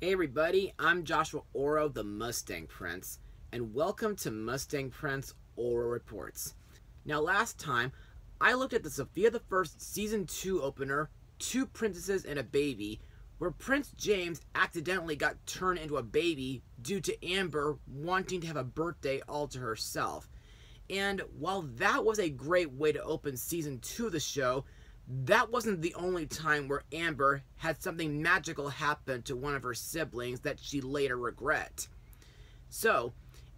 Hey everybody, I'm Joshua Orro, the Mustang Prince, and welcome to Mustang Prince Orro Reports. Now last time, I looked at the Sophia the First Season 2 opener, Two Princesses and a Baby, where Prince James accidentally got turned into a baby due to Amber wanting to have a birthday all to herself. And while that was a great way to open Season 2 of the show, that wasn't the only time where Amber had something magical happen to one of her siblings that she later regret. So,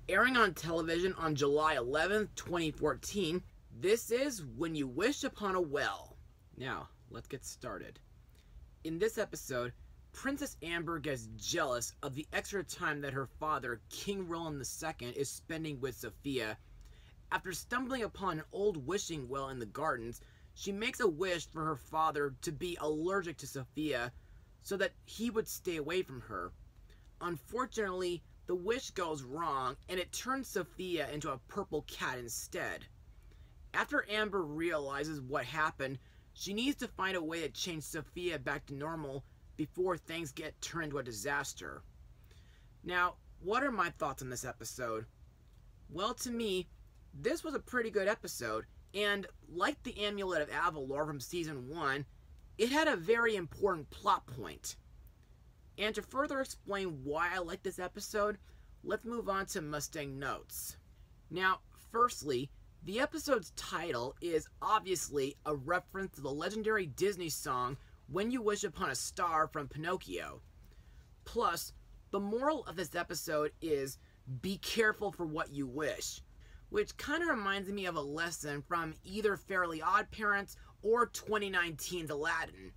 airing on television on July 11th, 2014, this is When You Wish Upon a Well. Now, let's get started. In this episode, Princess Amber gets jealous of the extra time that her father, King Roland II, is spending with Sophia. After stumbling upon an old wishing well in the gardens, she makes a wish for her father to be allergic to Sophia so that he would stay away from her. Unfortunately, the wish goes wrong and it turns Sophia into a purple cat instead. After Amber realizes what happened, she needs to find a way to change Sophia back to normal before things get turned into a disaster. Now, what are my thoughts on this episode? Well, to me, this was a pretty good episode. And like the Amulet of Avalor from Season 1, it had a very important plot point. And to further explain why I like this episode, let's move on to Mustang notes. Now, firstly, the episode's title is obviously a reference to the legendary Disney song When You Wish Upon a Star from Pinocchio. Plus, the moral of this episode is be careful for what you wish, which kind of reminds me of a lesson from either Fairly Odd Parents or 2019's Aladdin.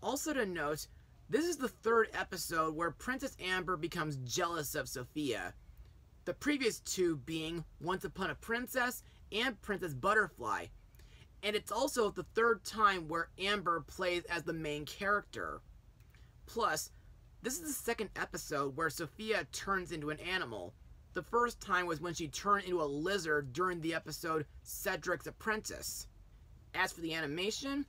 Also to note, this is the third episode where Princess Amber becomes jealous of Sophia. The previous two being Once Upon a Princess and Princess Butterfly. And it's also the third time where Amber plays as the main character. Plus, this is the second episode where Sophia turns into an animal. The first time was when she turned into a lizard during the episode Cedric's Apprentice. As for the animation,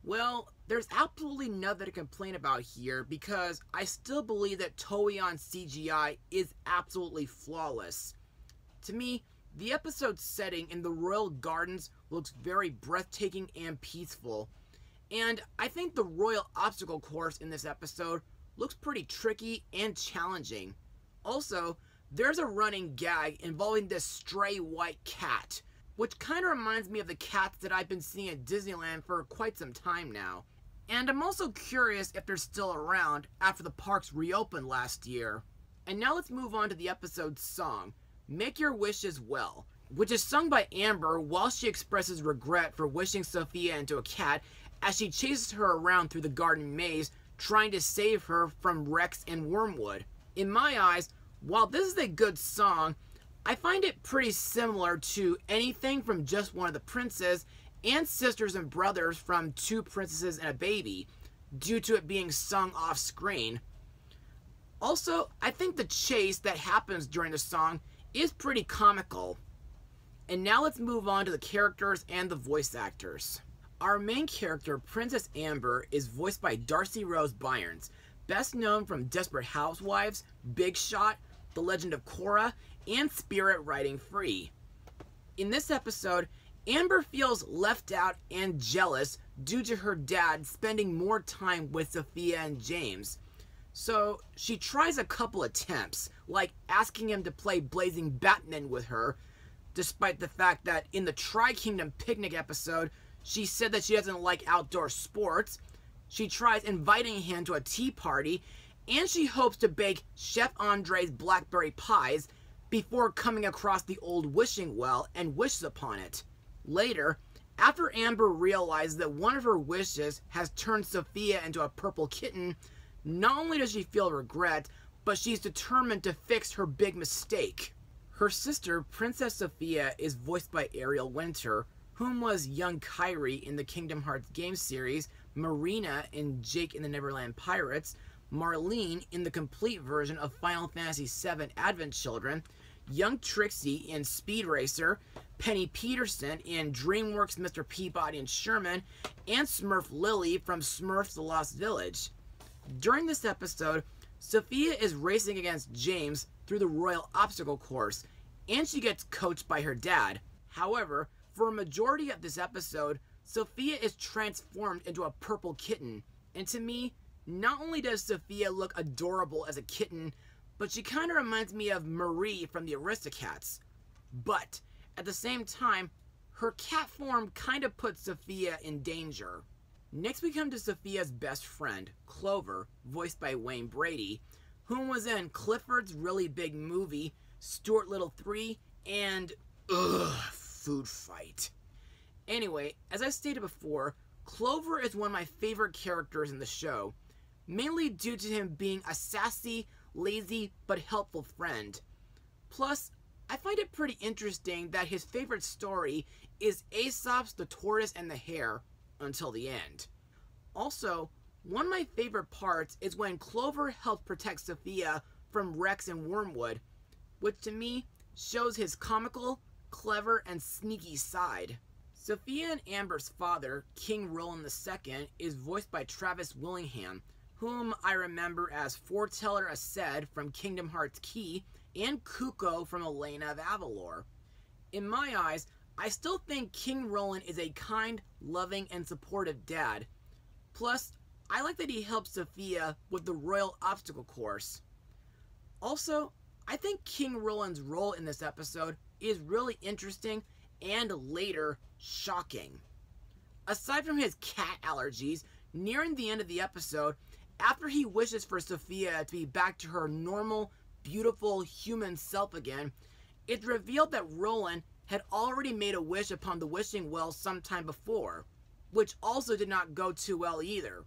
well, there's absolutely nothing to complain about here because I still believe that Toei on CGI is absolutely flawless. To me, the episode's setting in the royal gardens looks very breathtaking and peaceful. And I think the royal obstacle course in this episode looks pretty tricky and challenging. Also, there's a running gag involving this stray white cat, which kind of reminds me of the cats that I've been seeing at Disneyland for quite some time now. And I'm also curious if they're still around after the parks reopened last year. And now let's move on to the episode's song, Make Your Wishes Well, which is sung by Amber while she expresses regret for wishing Sophia into a cat as she chases her around through the garden maze trying to save her from Rex and Wormwood. In my eyes, while this is a good song, I find it pretty similar to anything from Just One of the Princes and Sisters and Brothers from Two Princesses and a Baby, due to it being sung off screen. Also, I think the chase that happens during the song is pretty comical. And now let's move on to the characters and the voice actors. Our main character, Princess Amber, is voiced by Darcy Rose Byrnes, best known from Desperate Housewives, Big Shot, The Legend of Korra, and Spirit Riding Free. In this episode, Amber feels left out and jealous due to her dad spending more time with Sophia and James. So she tries a couple attempts, like asking him to play Blazing Batman with her, despite the fact that in the Tri-Kingdom Picnic episode, she said that she doesn't like outdoor sports. She tries inviting him to a tea party, and she hopes to bake Chef Andre's blackberry pies before coming across the old wishing well and wishes upon it. Later, after Amber realizes that one of her wishes has turned Sophia into a purple kitten, not only does she feel regret, but she's determined to fix her big mistake. Her sister, Princess Sophia, is voiced by Ariel Winter, whom was young Kairi in the Kingdom Hearts game series, Marina in Jake and the Neverland Pirates, Marlene in the complete version of Final Fantasy VII Advent Children, young Trixie in Speed Racer, Penny Peterson in DreamWorks' Mr. Peabody and Sherman, and Smurf Lily from Smurfs The Lost Village. During this episode, Sophia is racing against James through the royal obstacle course, and she gets coached by her dad. However, for a majority of this episode, Sophia is transformed into a purple kitten, and to me, not only does Sophia look adorable as a kitten, but she kind of reminds me of Marie from the Aristocats. But, at the same time, her cat form kind of puts Sophia in danger. Next we come to Sophia's best friend, Clover, voiced by Wayne Brady, whom was in Clifford's Really Big Movie, Stuart Little 3, and Food Fight. Anyway, as I stated before, Clover is one of my favorite characters in the show, mainly due to him being a sassy, lazy, but helpful friend. Plus, I find it pretty interesting that his favorite story is Aesop's The Tortoise and the Hare, until the end. Also, one of my favorite parts is when Clover helps protect Sophia from Rex and Wormwood, which to me shows his comical, clever, and sneaky side. Sophia and Amber's father, King Roland II, is voiced by Travis Willingham, whom I remember as Foreteller Aced from Kingdom Hearts Key and Kuko from Elena of Avalor. In my eyes, I still think King Roland is a kind, loving, and supportive dad. Plus, I like that he helps Sophia with the royal obstacle course. Also, I think King Roland's role in this episode is really interesting and later shocking. Aside from his cat allergies, nearing the end of the episode, after he wishes for Sophia to be back to her normal, beautiful human self again, it's revealed that Roland had already made a wish upon the wishing well sometime before, which also did not go too well either.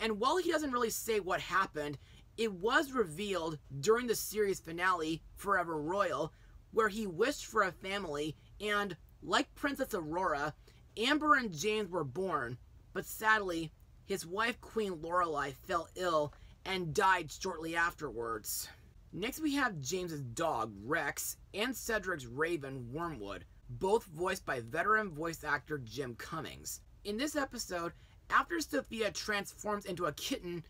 And while he doesn't really say what happened, it was revealed during the series finale, Forever Royal, where he wished for a family, and, like Princess Aurora, Amber and James were born, but sadly, his wife Queen Lorelei fell ill and died shortly afterwards. Next we have James's dog, Rex, and Cedric's raven, Wormwood, both voiced by veteran voice actor Jim Cummings. In this episode, after Sophia transforms into a kitten,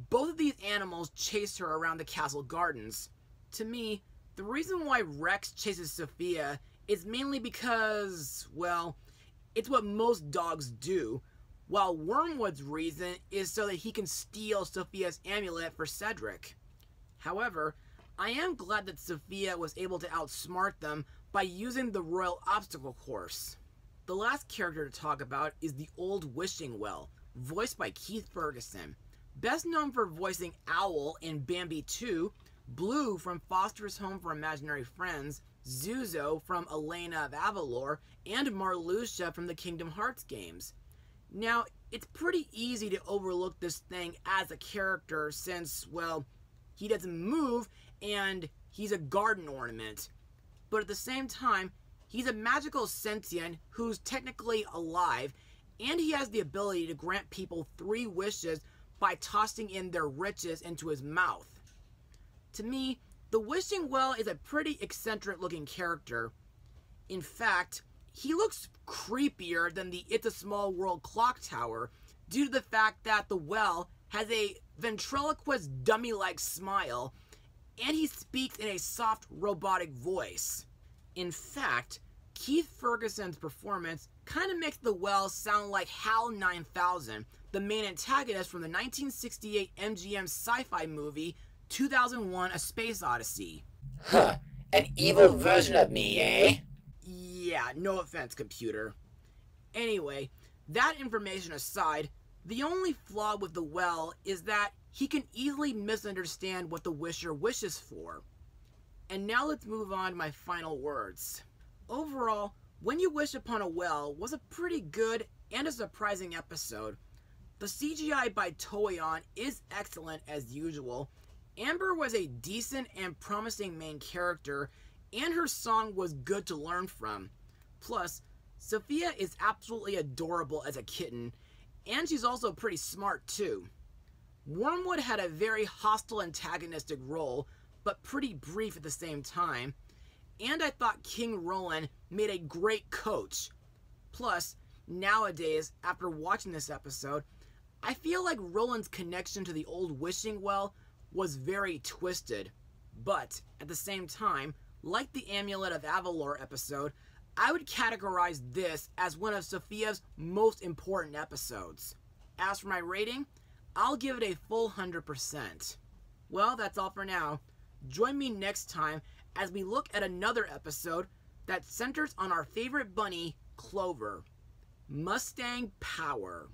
both of these animals chase her around the castle gardens. To me, the reason why Rex chases Sophia is mainly because, well, it's what most dogs do, while Wormwood's reason is so that he can steal Sophia's amulet for Cedric. However, I am glad that Sophia was able to outsmart them by using the royal obstacle course. The last character to talk about is the Old Wishing Well, voiced by Keith Ferguson. Best known for voicing Owl in Bambi 2, Blue from Foster's Home for Imaginary Friends, Zuzo from Elena of Avalor, and Marluxia from the Kingdom Hearts games. Now, it's pretty easy to overlook this thing as a character since, well, he doesn't move and he's a garden ornament. But at the same time, he's a magical sentient who's technically alive, and he has the ability to grant people 3 wishes by tossing in their riches into his mouth. To me, the Wishing Well is a pretty eccentric looking character. In fact, he looks creepier than the It's a Small World clock tower due to the fact that the well has a ventriloquist dummy-like smile, and he speaks in a soft robotic voice. In fact, Keith Ferguson's performance kind of makes the well sound like HAL 9000, the main antagonist from the 1968 MGM sci-fi movie 2001: A Space Odyssey. Huh, an evil version of me, eh? Yeah, no offense, computer. Anyway, that information aside, the only flaw with the well is that he can easily misunderstand what the wisher wishes for. And now let's move on to my final words. Overall, When You Wish Upon a Well was a pretty good and a surprising episode. The CGI by Toei is excellent as usual. Amber was a decent and promising main character, and her song was good to learn from. Plus, Sophia is absolutely adorable as a kitten, and she's also pretty smart too. Wormwood had a very hostile antagonistic role, but pretty brief at the same time, and I thought King Roland made a great coach. Plus, nowadays, after watching this episode, I feel like Roland's connection to the Old Wishing Well was very twisted, but at the same time, like the Amulet of Avalor episode, I would categorize this as one of Sophia's most important episodes. As for my rating, I'll give it a full 100%. Well, that's all for now. Join me next time as we look at another episode that centers on our favorite bunny, Clover. Mustang Power.